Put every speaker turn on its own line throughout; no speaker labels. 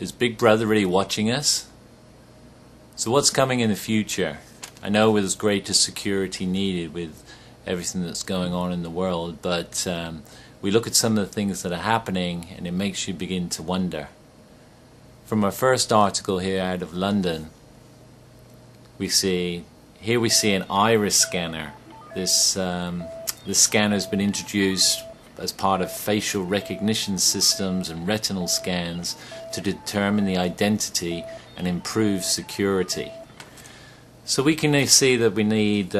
Is Big Brother really watching us? So what's coming in the future? I know there's greater security needed with everything that's going on in the world, but we look at some of the things that are happening and it makes you begin to wonder. From our first article here out of London, we see an iris scanner. This scanner has been introduced as part of facial recognition systems and retinal scans to determine the identity and improve security. So we can see that we need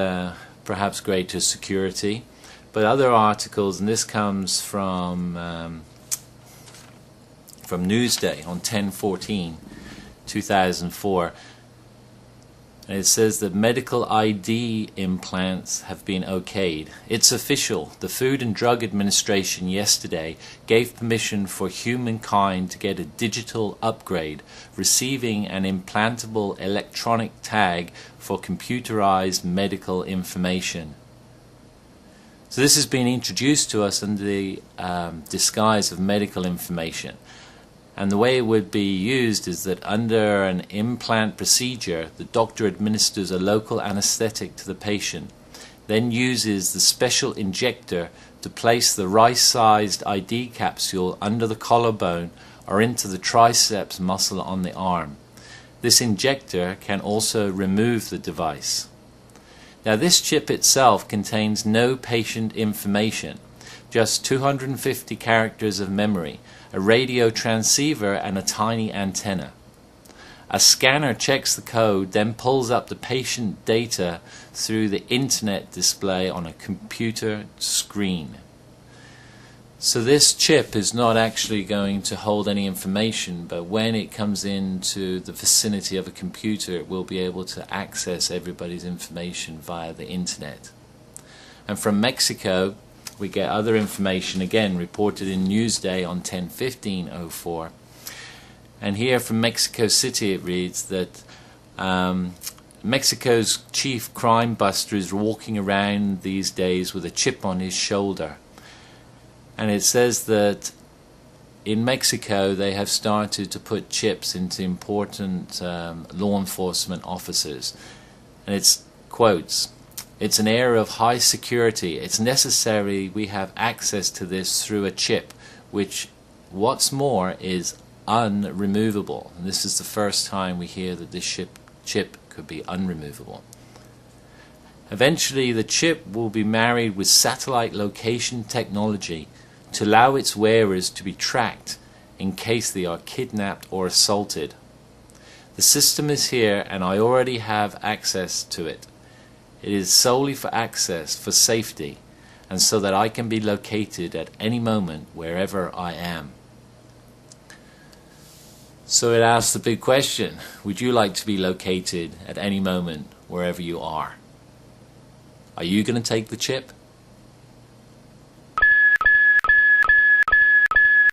perhaps greater security, but other articles, and this comes from Newsday on 10/14/2004, and it says that medical ID implants have been okayed. It's official. The Food and Drug Administration yesterday gave permission for humankind to get a digital upgrade, receiving an implantable electronic tag for computerized medical information. So this has been introduced to us under the disguise of medical information. And the way it would be used is that under an implant procedure, the doctor administers a local anesthetic to the patient, then uses the special injector to place the right-sized ID capsule under the collarbone or into the triceps muscle on the arm. This injector can also remove the device. Now, this chip itself contains no patient information, just 250 characters of memory, a radio transceiver and a tiny antenna. A scanner checks the code, then pulls up the patient data through the internet display on a computer screen. So this chip is not actually going to hold any information, but when it comes into the vicinity of a computer, it will be able to access everybody's information via the internet. And from Mexico, we get other information, again reported in Newsday on 10/15/04. And here from Mexico City it reads that Mexico's chief crime buster is walking around these days with a chip on his shoulder. And it says that in Mexico they have started to put chips into important law enforcement officers. And it's quotes, "It's an area of high security. It's necessary we have access to this through a chip, which, what's more, is unremovable." And this is the first time we hear that this chip could be unremovable. Eventually, the chip will be married with satellite location technology to allow its wearers to be tracked in case they are kidnapped or assaulted. The system is here, and I already have access to it. It is solely for access, for safety, and so that I can be located at any moment wherever I am. So it asks the big question, would you like to be located at any moment wherever you are? Are you going to take the chip?